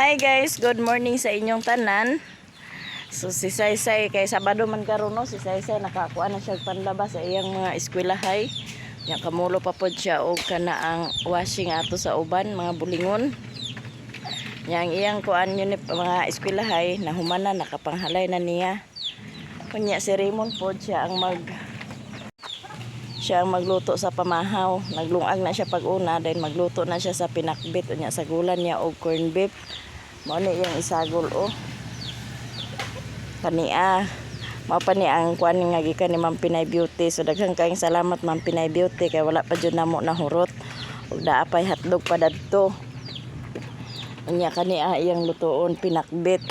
Hi guys, good morning sa inyong tanan. So si Saysay kay Sabado man karon no, si Saysay nakakuha na siya panlabas sa iyang mga eskwelahay. Nya kamulo pa pod siya og kana ang washing ato sa uban mga bulingon. Nya ang iyang kuan yun mga eskwelahay na humana nakapanghalay na niya. Kunya si Raymond pod siya ang magluto sa pamahaw. Naglungag na siya pag-una, then magluto na siya sa pinakbit unya sa gulan niya og corn beef. Mao ni yang isagol Pania. Mao pa ni ang kuan nga gikan ni Ma'am Pinay Beauty. So daghang kaayong salamat Ma'am Pinay Beauty kay wala pa jud namo nahurot. Ug daapay hotdog pa dadto. Unya kania iyang lutoon pinakbit.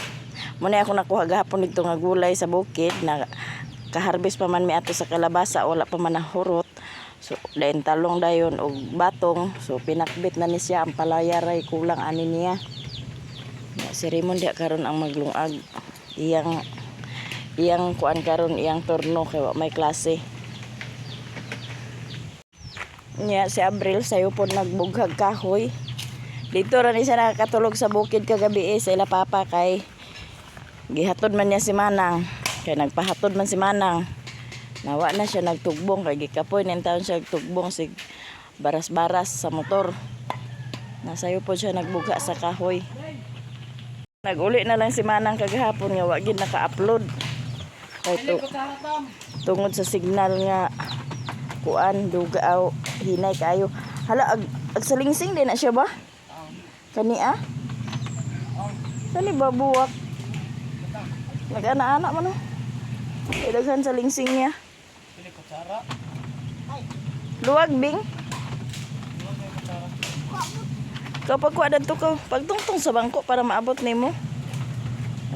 Muna ako nakuha gahapon dito nga gulay sa bukid na kaharbis pa man mi ato sa kalabasa wala pa man nahurot. So dayon talong dayon og batong. So pinakbit na ni siya ang palayaray kulang ani niya. Si Raymond dia karon ang maglungag. Iyang kuan karon iyang turno kay wa may klase. Nya si Abril sayo pod nagbughag kahoy. Dito ra ni siya nakatulog sa bukid kagabi sa ila papa kay gihatod man niya si Manang. Kay nagpahatod man si Manang. Nawa na siya nagtugbong kay gikapoy nin taon siya nagtugbong sig baras-baras sa motor. Nasayo po siya nagbuga sa kahoy. Naguli na lang si Manang kagahapon nga wa gid naka-upload. Kay tungod sa signal nga kuan dugaw hinay kayo. Hala ag salingsing din na siya ba? Kani Kani babuwak. Nag-ana-ana man daghan sa lingsing niya. Luwag bing. Kapag kuha dadto ko, pagtungtong sa bangko para maabot nimo.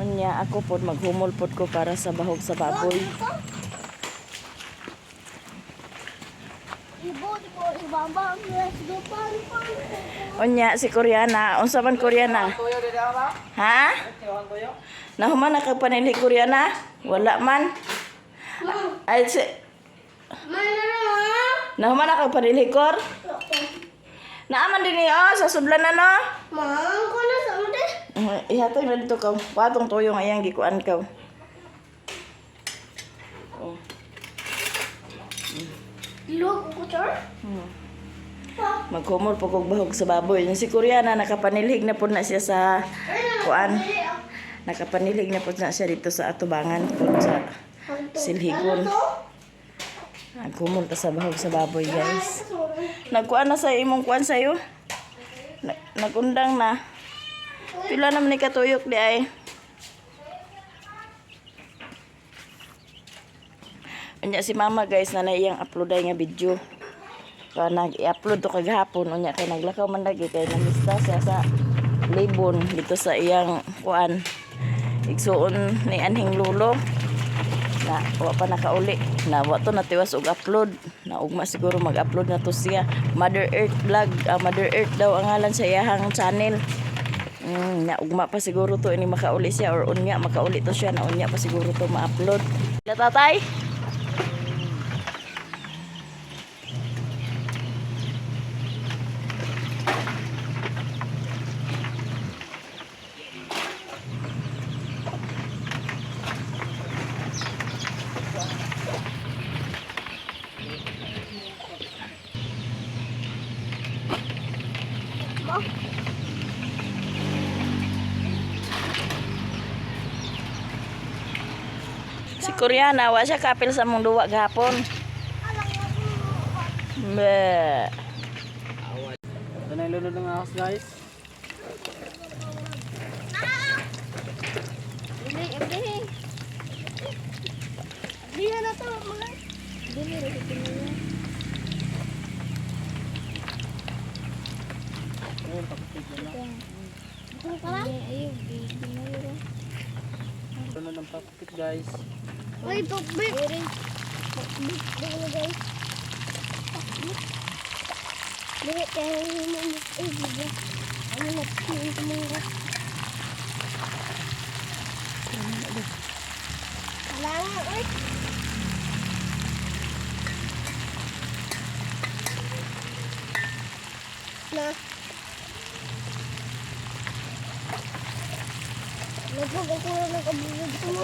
Unya ako pod maghumol pod ko para sa bahog sa baboy. Unya si Koreana, unsa man Koreana? Ha? Nahuman na kag panili Koreana? Wala man. Ay si nahuman na kag panili kor? Naaman din niyo sa sudlan na no? Ma'am, ko na sa mo de. Ihatay na dito ka. Patong tuyo nga iyang gikuan ka. Oh. Log ko char? Maghumol po kog bahog sa baboy. Yung si Koreana nakapanilig na po na siya sa kuan. Nakapanilig na po na siya dito sa atubangan po sa Silhigon. Nagkumol ta sa bahog sa baboy guys. Nagkuan na sa imong kuan sayo. Nagundang na. Pila naman ni katuyok di ay. Unya si mama guys na iyang upload ay nga video. Kaya nag-i-upload to kagahapon. Unya kay naglakaw man lagi kay namista siya sa libon dito sa iyang kuan. Igsuon ni anhing lulo. Na wa pa nakauli na wa to natiwas og upload na ugma siguro mag-upload na to siya Mother Earth vlog. Mother Earth daw ang ngalan sa iyang channel. Na ugma pa siguro to ini makauli siya or unya makauli to siya na unya pa siguro to ma-upload. Tatay si Koreana wa siya kapil sa mong duwa gahapon. Be. Ito na yung lulod ng ahos guys. Hindi na to mga. Dili ra kito niya. Ayun, pakipig na lang. Ayun, ginayo. Ito na ng pakipig guys. Uy, tukbik. Tukbik dito guys. Tukbik. Dili kaya mo diba? Ano na tingin mo nga. Kailangan uy. Na. Nagpag ako na nag-abulog ko mo.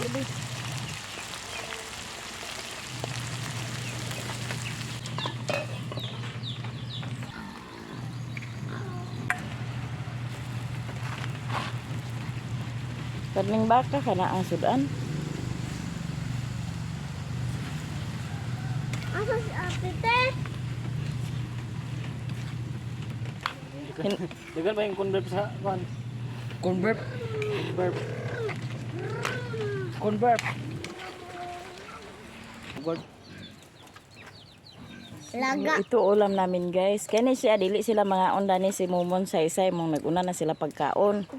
Karning baka ka na ang sudan. Asa si ate te? Dagan ba yung convert sa kuan? Convert. Convert. Convert. God. Laga. Ito ulam namin guys. Kani siya dili sila mga onda ni si Mumon sa isa mong naguna na sila pagkaon.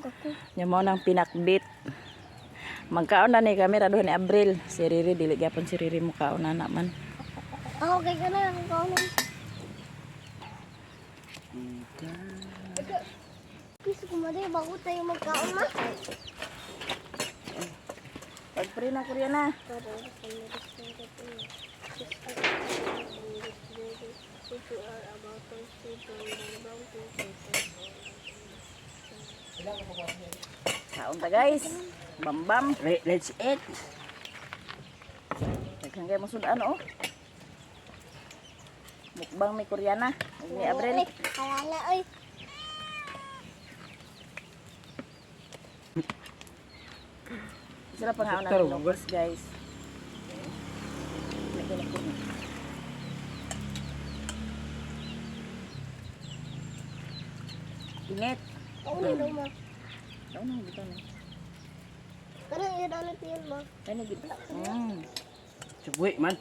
Nya mo nang pinakbit. Magkaon na ni kami ra ni Abril. Si Riri dili gyapon si Riri mo kaon na man. Ako kay ka na ang kaulong. Kiss ko mali, bago tayo magkaon na. Pagpre na kurya na. Kaon ta guys. Bambam. Let's eat. Daghang kay mo sudan oh. Mukbang ni Koreana. Ni Abril. Kalala, oy. Sila pangaon Taro, natin locos guys. Lagyan na po na. Init. Ako na daw ma. Ano nang bitaw na? Karang iranit yun ma. Ano gid? Subwi man.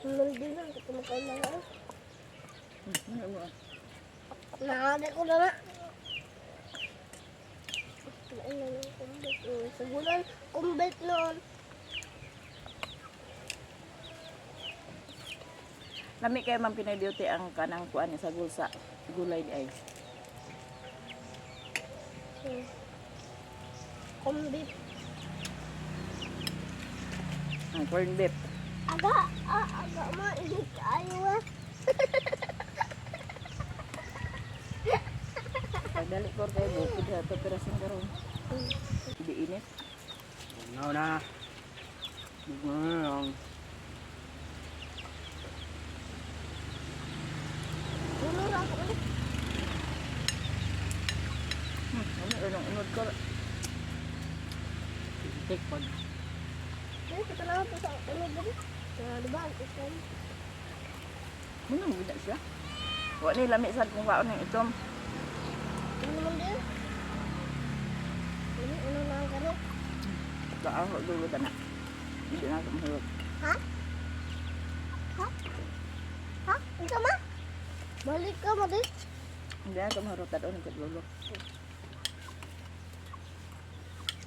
Hindi na, hindi ko magkaon na nga. Ano? Nakagay ko na nga. Nain na yung kumbit. Sa bulan, kumbit noon. Lami kay man Pinoy Beauty ang kanang kuan sa gulsa. Gulay di ay. Kumbit. Ang corn beef. Aga, aga ma, init kayo ah. Pagdali ko kay bukid sa to pero sing karon. Di init. Now na. Bugong. Puno na ako ulit. Ano unod ko. Take pag. Kaya kita na ako sa ulo dali. Diba, ang islam. Ano nang gida siya? Wa ni lami sad kung waon ng itom. Ano naman din? Ano na ang karo? Daan ko dulo ta na. Hindi na ko mahulog. Ha? Ha? Ha? Ikaw ma? Balik ka ma din. Hindi na ko mahulog ta doon ko dulo.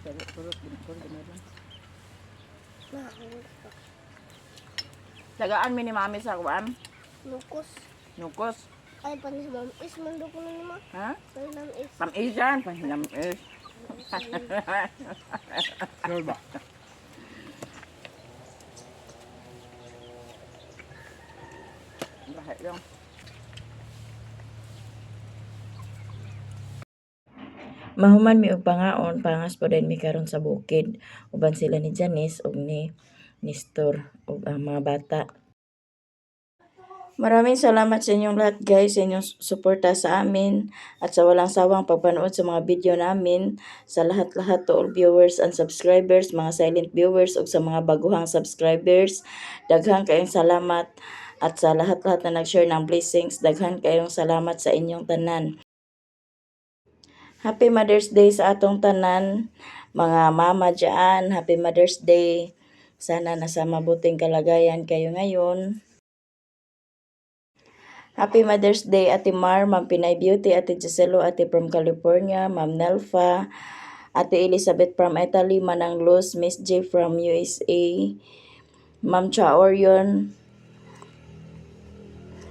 Pero tulog din ko ginaron. Nakakawag ka. Tagaan mi ni mami sa kuan. Lukos. Nukos. Ay, panis mo. Is, mando ko na naman. Ha? Sorry lang is. Pam-isan, pahinam is. Sure ba? Bahay lang. Mahuman mi og pangaon, pangas po din mi karon sa bukid. Uban sila ni Janice ug ni Nestor ug ang mga bata. Maraming salamat sa inyong lahat guys, sa inyong suporta sa amin at sa walang sawang pagpanood sa mga video namin, sa lahat-lahat to all viewers and subscribers, mga silent viewers ug sa mga baguhang subscribers. Daghang kayong salamat at sa lahat-lahat na nag-share ng blessings, daghang kayong salamat sa inyong tanan. Happy Mother's Day sa atong tanan, mga mama dyan. Happy Mother's Day. Sana nasa mabuting kalagayan kayo ngayon. Happy Mother's Day, Ate Mar, Ma'am Pinay Beauty, Ate Giselo, Ate from California, Ma'am Nelfa, Ate Elizabeth from Italy, Manang Luz, Miss J from USA, Ma'am Cha Orion,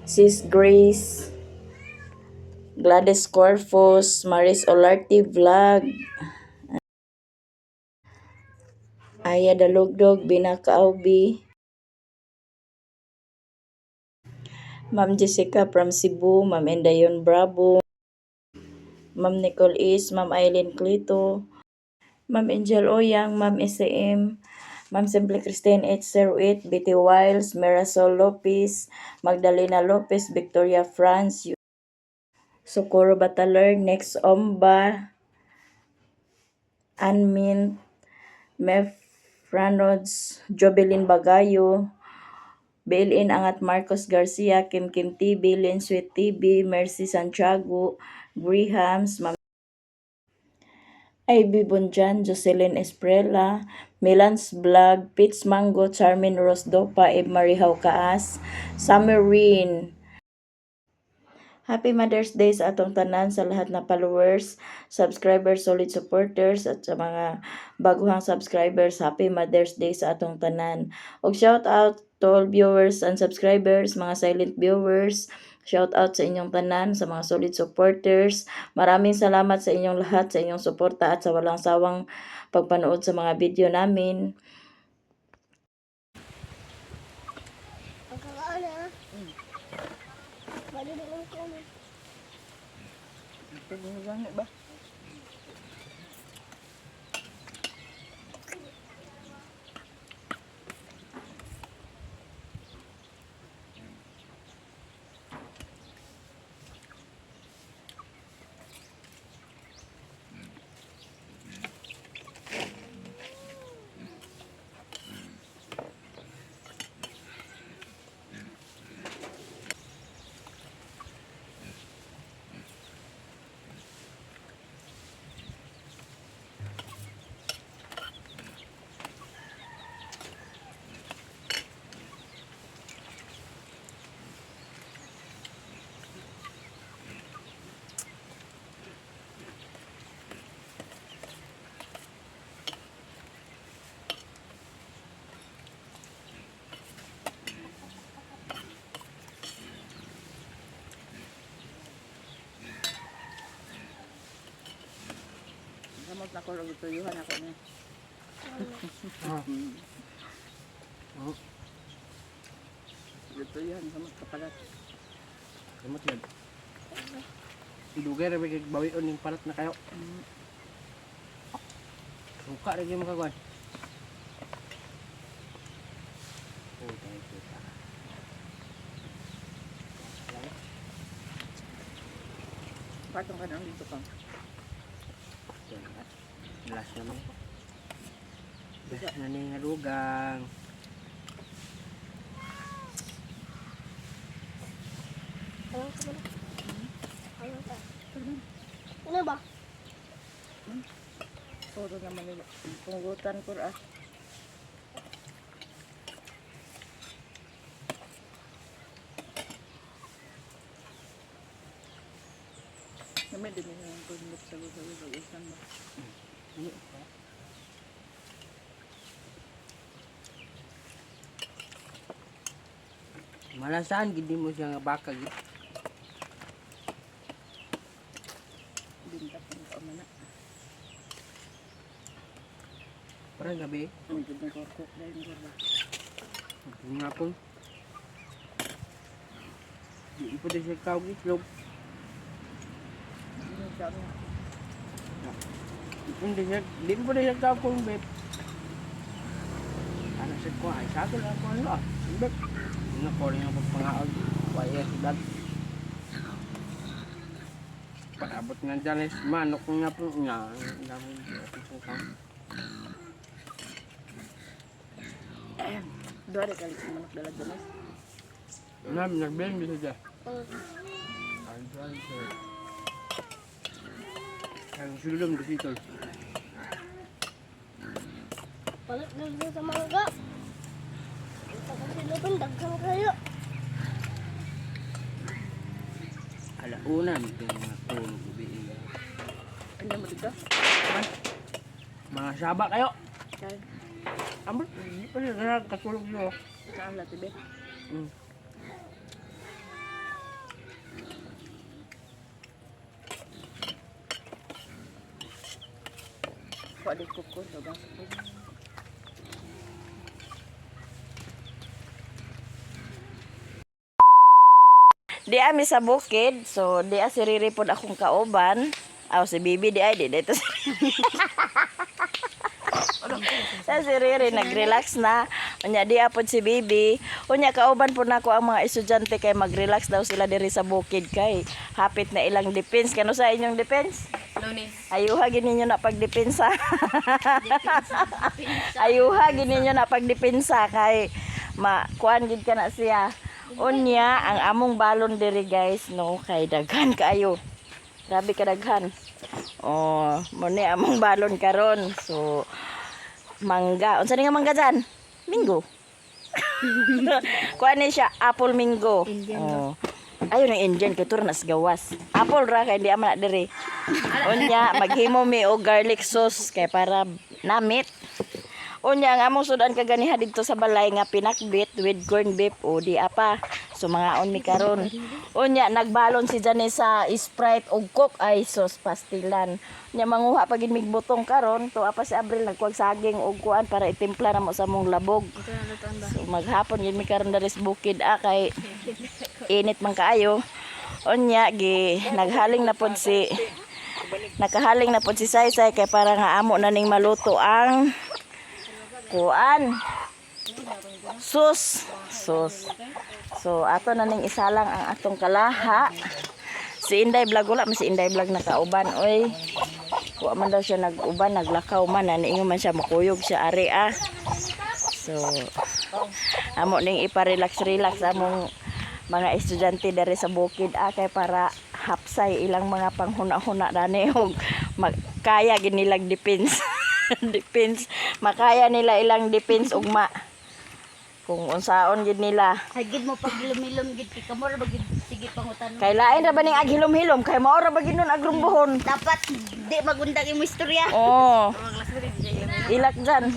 Sis Grace, Gladys Corfus, Maris Olarte Vlog, Aya Dalugdog, Binakaubi, Ma'am Jessica from Cebu, Ma'am Endayon Bravo, Ma'am Nicole Is, Ma'am Eileen Clito, Ma'am Angel Oyang, Ma'am SM, Ma'am Simple Christine H. Serwit, Betty Wiles, Marisol Lopez, Magdalena Lopez, Victoria France, Socorro Bataler, Next Omba, Anmin, Mef Franods, Jobelin Bagayo, Bail-in Angat Marcos Garcia, Kim Kim TV, Lin Sweet TV, Mercy Santiago, Grahams, Ma'am Ivy Bunjan, Jocelyn Esprella, Milans Vlog, Pitch Mango, Charmin Rosdopa, Eve Marihaw Kaas, Summerine. Happy Mother's Day sa atong tanan, sa lahat na followers, subscribers, solid supporters, at sa mga baguhang subscribers. Happy Mother's Day sa atong tanan. Og shout out to all viewers and subscribers, mga silent viewers. Shout out sa inyong tanan, sa mga solid supporters. Maraming salamat sa inyong lahat, sa inyong suporta at sa walang sawang pagpanood sa mga video namin. Ang kakaan na. Bali din ang kanan. Ba? Kamot na ko og tuyuhan ako ni. Tuyuhan kamot kapalat. Kamot yan. Idugay rin may bawion yung palat na kayo. Suka rin yung makagwan. Oh, tayo kita. Patong ka na dito kang. Last naman. Best na ni nalugang. Alam ko na. Alam ka. Ano ba? Puro naman nila. Punggutan ko ra. Naman din nila ang pundok sa lupa isang ba. Malasan, gindi mo siya nga baka. Bintak ng kaumana. Parang gabi. Ang ganda ng korkok dahil ng korba. Ang nga po. Di po din siya kawag itlog. Ano siya nga? Di po din siya kawag kong beb. Ano siya ko ay sato lang ko ano. Beb. Nga po rin yung pagpangaog. Waya sudad. Paabot nga dyan is manok nga po nga. Ang dami yung kawag. Dua ada kali sa manok dalag dalas. Nagbilang dito dyan. Ang sululong dito. Palit na din sa mangga. Ito kasi lupin, daghan kayo. Alauna, ito yung mga tulog. Ano mo dito? Mga saba kayo. Kaya Amber, hindi pa rin katulog nyo. saan lang tibe? Kok ada kukur to bang. Di ami sa bukid, so di asiriri pod akong kauban. Aw si Bibi di ay di dito. Sa si Riri nag-relax na. Unya di apod si Bibi. Unya kauban po nako ang mga estudyante kay mag-relax daw sila diri sa bukid kay hapit na ilang defense. Kano sa inyong defense? Lunes. Ayuha gini nyo na pagdepensa. Ayuha gini nyo na pagdepensa kay kuan gid ka na siya. Unya ang among balon diri guys no kay daghan kaayo. Grabe ka daghan. Oh, mo ni among balon karon. So mangga. Unsa ni nga mangga dyan? Minggo. Kuan ni siya apple minggo. Oh. Ayun ang Indian kay tur nas gawas. Apple ra kay di man na diri. Unya maghimo mi og garlic sauce kay para namit. Unya ang among sudan kaganiha dito sa balay nga pinakbit with corned beef o di apa. So mga on mi karon. Unya nagbalon si Jane sa Sprite og Coke ay sauce pastilan. Unya manguha pa gid mig butong karon to apa si Abril nagkuag saging og kuan para itimpla na mo sa mong labog. So maghapon gid mi karon diri sa bukid kay init man kaayo. Unya gi nakahaling na pod si Saysay kay para nga amo na ning maluto ang kuan sus. So ato na ning isalang ang atong kalaha. Si Inday Vlog wala man si Inday Vlog nakauban oy. Wa man daw siya nag-uban naglakaw man niingon man siya makuyog siya ari So amo ning ipa-relax among mga estudyante diri sa bukid kay para hapsay ilang mga panghuna-huna dani og kaya gid nilang defense. Defense makaya nila ilang defense ugma kung unsaon gid nila. Hagid mo pag lumilom gid kay kamo ra bagid sige pangutan. Kay lain ra ba ning aghilom-hilom kay mao ra ba gid nun agrumbuhon. Dapat di magundag imo istorya. Oh. Ilak dyan.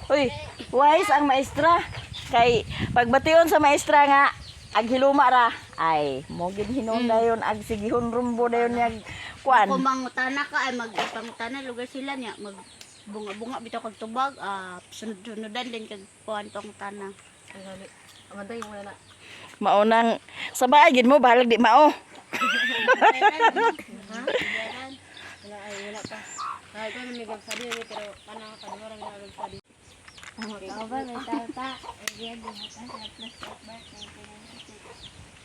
Uy, wise ang maestra. Kay pagbation sa maestra nga aghiluma ra ay mo gid hinunda yon ag sigihon rumbo dayon yag kuan. Kung mangutana ka ay magpangutana lugar sila niya mag bunga-bunga bitaw kag tubag sunod-sunodan din kag kuan tong utana. Amanday mo na. Maunang sa bahay gid mo bahalag di mao. Wala pa. Ay ko may gabsadi ni pero kanang kanurang na gabsadi. Ikaw ba may tata?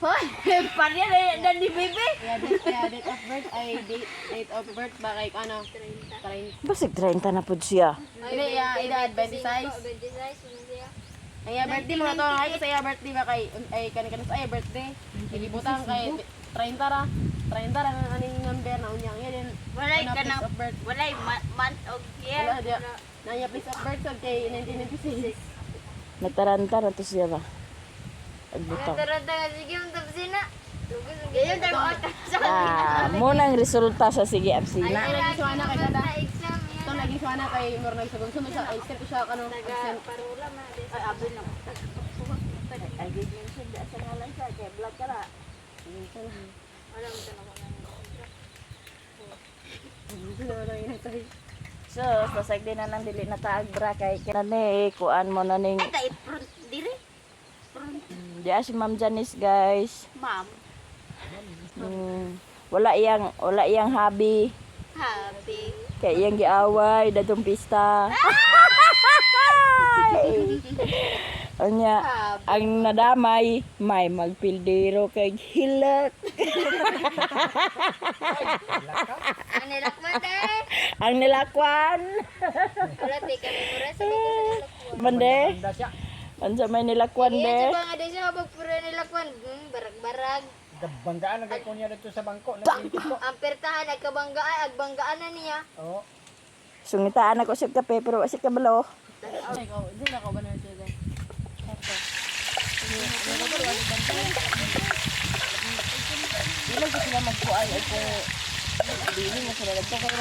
Hoy, parya na di bibi. Date of birth ay date of birth ba kay ano? 30. Basig 30 na pud siya. Hindi edad 26. Ay birthday mo na to ay kasi birthday ba kay ay kani sa birthday. Ibutang kay 30 ra. 30 ra ang aning number na unya yan. Walay ka na walay month of year. Wala dia. Nanya place of birth so kay 1996. Nataranta na to siya ba? Agbutang. Sige yung tapsina. Gayon tayo Mo nang resulta sa sige absina. Ay lagi suana kay dada. exam Ito lagi suana kay mur nagsabon sumo sa ay step siya kanang parula man ay abri na. Ay gid mention da sa ngalan siya kay vlog ka ra. Wala mo tanong So, pasag din na nang dili na taag bra kay kanani kuan mo na ning ta i-front dire. Diya si Ma'am Janice guys. Ma'am, Wala iyang hobby. happy. Kay iyang giaway datong pista. Anya ang nadamay may magpildero kay hilak. Ang nilakman dahil. Ang nilakwan. Wala di kami mura sa nilakwan. Mande. Ansa may nilakwan Iya, de. coba nga din siya magpura nilakwan. Barag-barag. Banggaan na ko niya dito sa bangko. Nag-iipit Ang pertahan, agbanggaan na niya. Oo. Sungitaan ako sa kape pero wasi kabalo. ay ko di na ko ba na siya guys. Dili ko sila magkuan ay ko dili mo sila nagto kay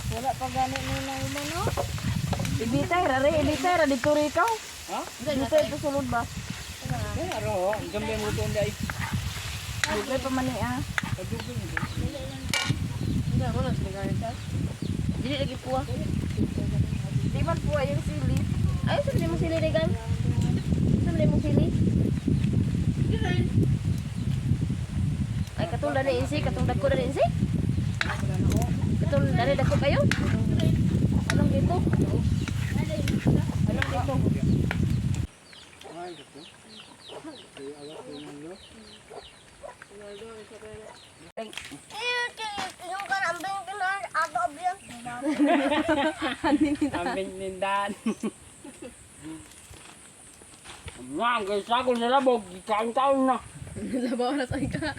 wala pa gani ni nang mo no. Ibitay ra dito ri ikaw. Ha? Ibitay ito sulod ba? Pero, gambi mo doon dai. Dugay pa man ni ah. Hindi ako lang sila ganito. Dili lagi puwa. Di man puwa yung sili. Ay, saan mo sili regan? Saan mo sili? Ay, katulad na insi, katulad ko na insi. Katulad na dako kayo. Anong dito? Anong dito? Aming nindan. Mga kaysa ko sa labog, ikaang taon na. Labaw na sa ika.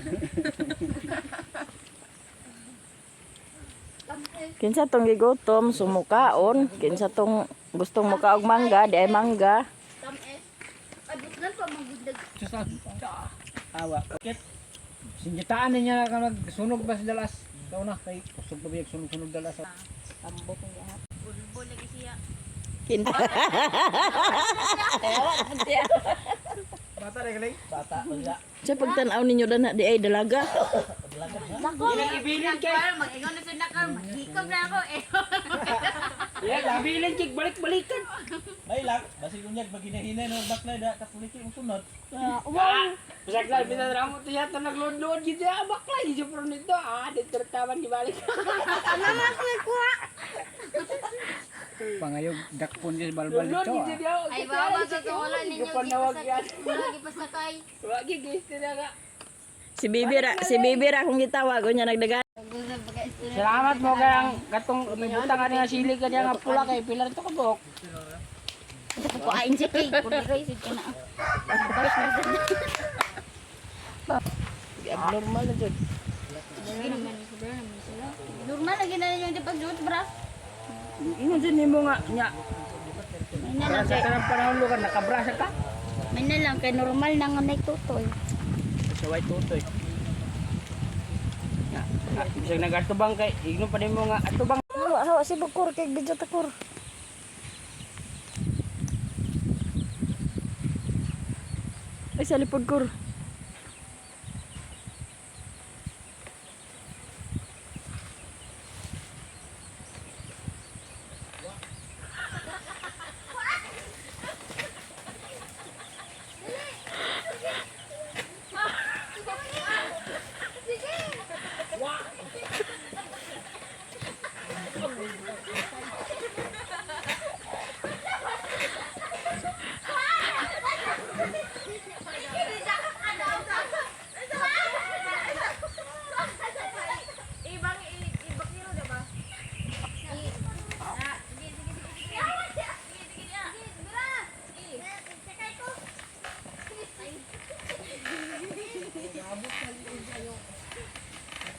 Kinsa tong gigutom sumukaon, kinsa tong gustong mukaog mangga, di ay mangga. Tamis. Ay, butlan pa magundag. Susan. Awa. Bakit? Singitaan niya ka magsunog ba sa dalas? Ikaw na, kay kusog pa biyag sunog-sunog dalas. Tambok ang gahap. Bulbul lagi siya. Kinsa. Bata rin kalay? Bata. Wala. Sa pagtanaw ninyo dana di ay dalaga. Ibilin kay. Mag-ingon na siya nakar. Maghikog na ako eh. Yeah, ibilin kay balik-balikan. May lang, basi kunyag maghinahina no bakla da kapuliki ang sunod. Wow. Bisagla pinadra mo tiya ta naglod-lod gid ya bakla di pro nito. Dito taman gibalik. Pangayog dakpon di balbal dito. Ay, baba sa wala ninyo. Panawag yan. Lagi pa sakay. Wagi guys tinaga. Si Bibi ra kung gitawag unya nagdagan. Salamat mo kay ang katong ibutang ani nga sili ka nga pula kay pilar to kabok. Ko ain si Kay. Kung race ka na. Abnormal na jud. Normal lagi na yung di pag-jut bra. Ingon din nimo nga nya. May na lang Sa kay kanang panahon lo ka nakabrasa ka. may na lang kay normal na nga nay tutoy. Sa white tutoy. Ya, bisag nagatubang kay igno pa nimo nga atubang. Hawa si bukur kay video takur. Ay sa lipod kur.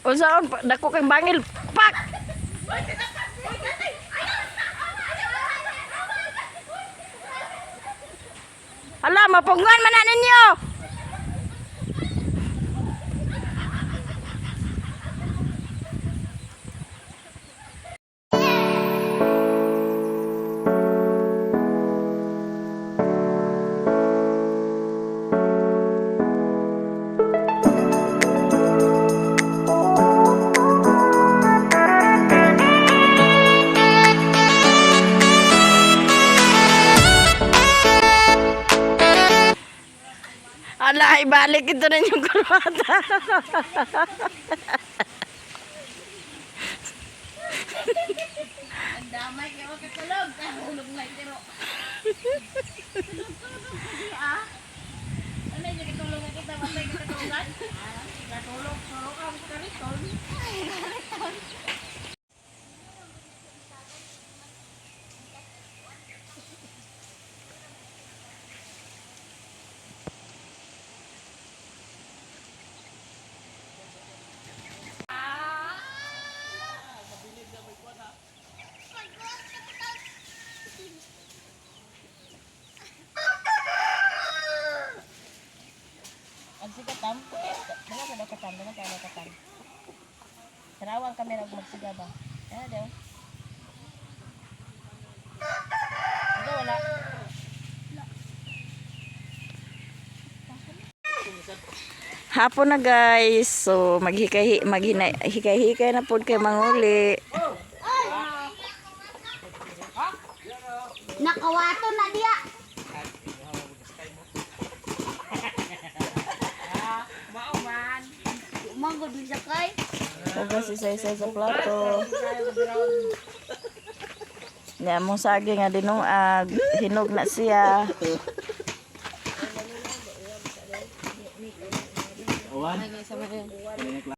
Unsaon dako kay bangil pak. Hala, mapungan man na ninyo. Ala, ibalik ito na yung kurwata. Ang damay kayo katulog. Kahulog na itiro. Ano yung katulog na kita? Matay ka katulog? Katulog. Suro ka ang kariton. Ang sikatam, mga sa dakatan, mga sa dakatan. Sarawang kami magsiga ba? Ano daw? Ito wala. Hapon na guys. So maghikay-hikay na pod kay manguli. Nakawato na diya. Umagod ni Sakay. Hugas isa-isa sa plato. Nya mong saging nga dinuag, hinog na siya. Awan. Ay, sama yan.